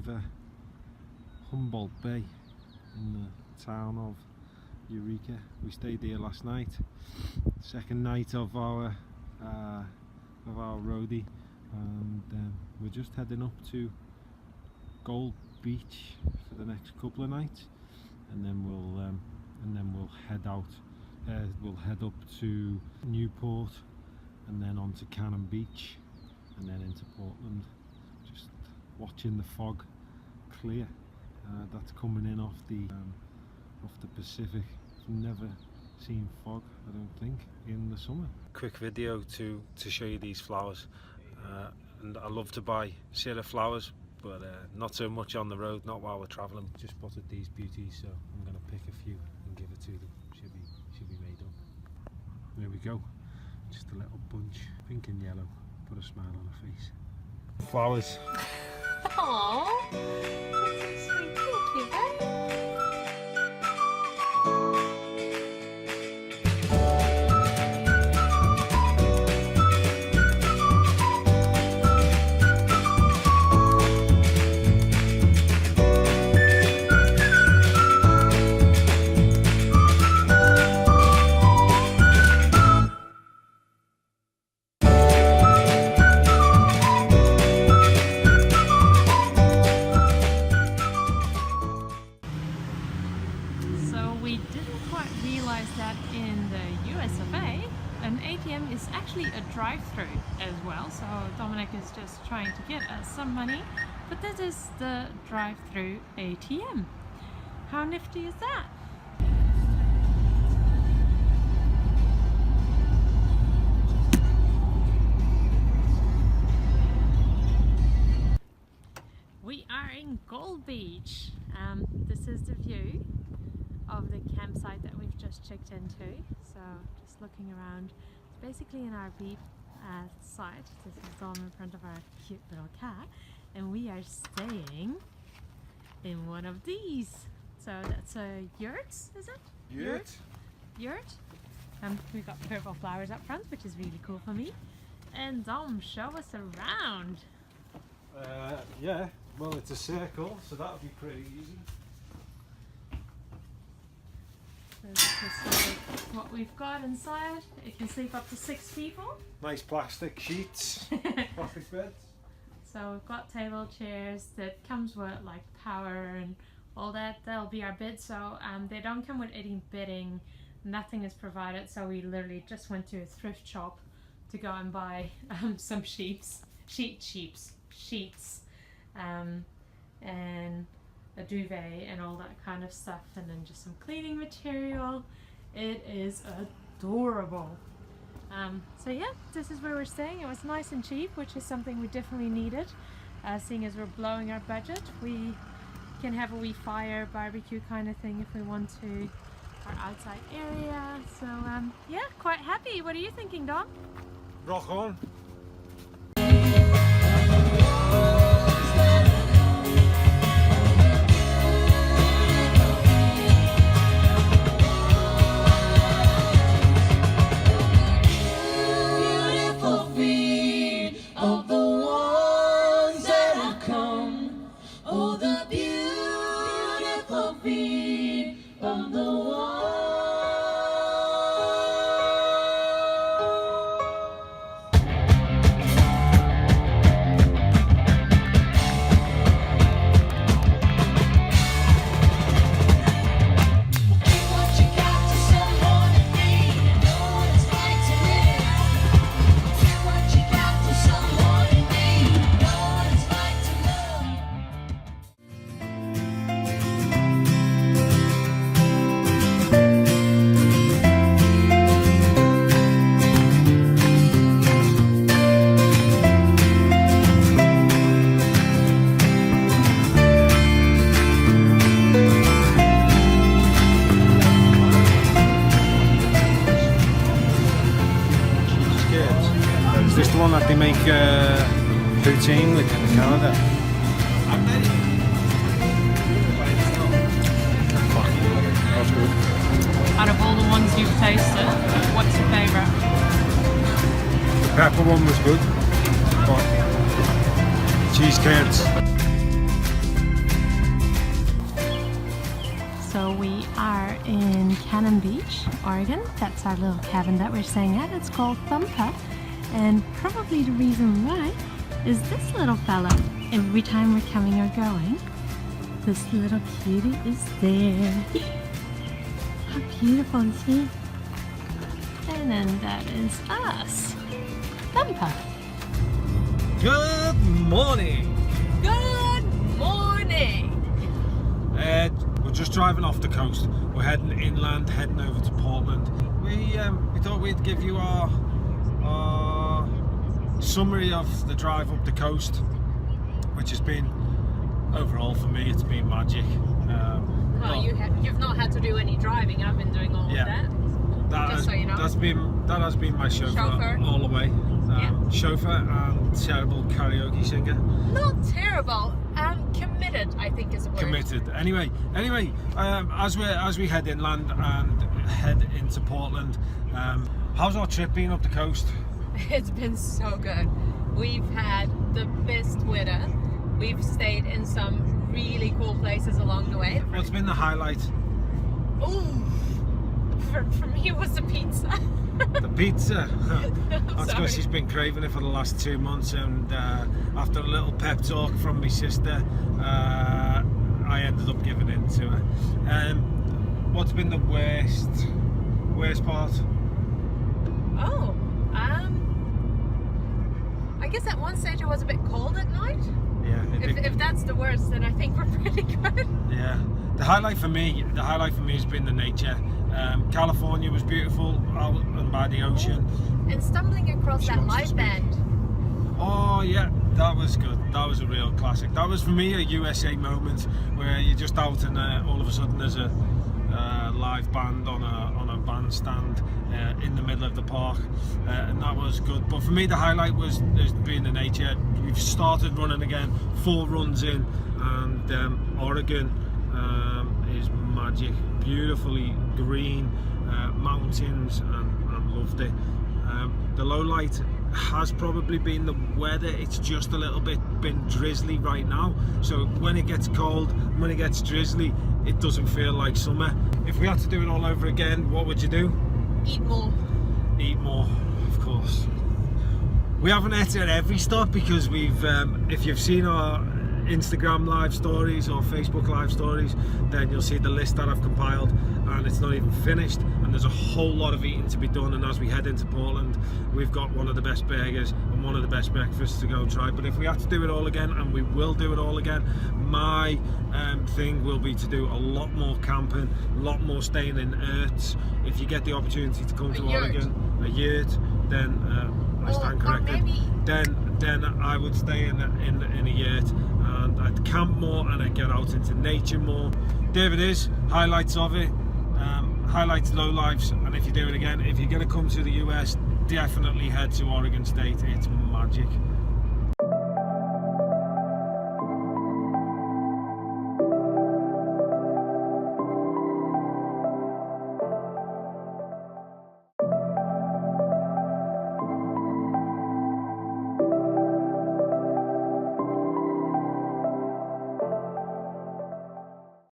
over Humboldt Bay in the town of Eureka. We stayed here last night, second night of our roadie, and we're just heading up to Gold Beach for the next couple of nights, and then we'll head out. We'll head up to Newport, and then on to Cannon Beach, and then into Portland. Just watching the fog clear. That's coming in off the Pacific. I've never seen fog, I don't think, in the summer. Quick video to show you these flowers. And I love to buy Sira flowers, but not so much on the road, not while we're travelling. Just spotted these beauties, so I'm going to pick a few and give it to them. Should be made up. There we go. Just a little bunch, pink and yellow. Put a smile on her face. Flowers. Aww, that's so sweet. Thank you, babe. We didn't quite realize that in the US of A, an ATM is actually a drive-through as well. So Dominic is just trying to get us some money, but this is the drive-through ATM. How nifty is that? We are in Gold Beach. This is the view of the campsite that we've just checked into. So just looking around, it's basically an RV site. This is Dom in front of our cute little car, and we are staying in one of these. So that's a yurt, is it? Yurt. We've got purple flowers up front, which is really cool for me. And Dom, show us around. Yeah, well, it's a circle, so that'll be pretty easy. So this is what we've got inside. It can sleep up to 6 people. Nice plastic sheets, plastic beds. So we've got table chairs that comes with like power and all that. That'll be our bed. So they don't come with any bedding. Nothing is provided. So we literally just went to a thrift shop to go and buy some sheets, and a duvet and all that kind of stuff, and then just some cleaning material. It is adorable. So yeah, this is where we're staying. It was nice and cheap, which is something we definitely needed, seeing as we're blowing our budget. We can have a wee fire barbecue kind of thing if we want to, our outside area. So yeah, quite happy. What are you thinking, Dom? Rock on. Is this the one that they make poutine with in Canada? That's good. Out of all the ones you've tasted, what's your favourite? The pepper one was good, but cheese curds. Cannon Beach, Oregon. That's our little cabin that we're staying at. It's called Thumper, and probably the reason why is this little fella. Every time we're coming or going, this little cutie is there. How beautiful is he? And then that is us, Thumper. Good morning! Good morning! We're just driving off the coast. We're heading inland, heading over to Portland. We thought we'd give you our summary of the drive up the coast, which has been, overall for me, it's been magic. Well, you've not had to do any driving. I've been doing all of that. Just so you know. That has been my chauffeur all the way. Chauffeur and terrible karaoke singer. Not terrible. Committed, I think is a word. Committed. Anyway, as we head inland and head into Portland, how's our trip been up the coast? It's been so good. We've had the best weather. We've stayed in some really cool places along the way. What's been the highlight? Ooh, for me it was the pizza. The pizza. That's because she's been craving it for the last 2 months, and after a little pep talk from my sister, I ended up giving in to her. What's been the worst part? Oh, I guess at one stage it was a bit cold at night. Yeah. If that's the worst, then I think we're pretty good. Yeah. The highlight for me has been the nature. California was beautiful, out and by the ocean. And stumbling across that live band. Oh yeah, that was good. That was a real classic. That was for me a USA moment where you're just out and all of a sudden there's a live band on a bandstand in the middle of the park, and that was good. But for me the highlight was being the nature. We've started running again, 4 runs in, and Oregon is magic. Beautifully green mountains, and loved it. The low light has probably been the weather. It's just a little bit been drizzly right now, so when it gets cold, when it gets drizzly, it doesn't feel like summer. If we had to do it all over again, what would you do? Eat more. Eat more, of course. We haven't ate at every stop because we've if you've seen our Instagram live stories or Facebook live stories, then you'll see the list that I've compiled, and it's not even finished, and there's a whole lot of eating to be done. And as we head into Portland, we've got one of the best burgers and one of the best breakfasts to go and try. But if we had to do it all again, and we will do it all again, my thing will be to do a lot more camping, a lot more staying in yurts. If you get the opportunity to come to Oregon, a yurt, then I stand corrected. Then I would stay in a yurt, and I'd camp more and I'd get out into nature more. There it is, highlights of it, highlights, lowlights, and if you do it again, if you're going to come to the US, definitely head to Oregon State. It's magic.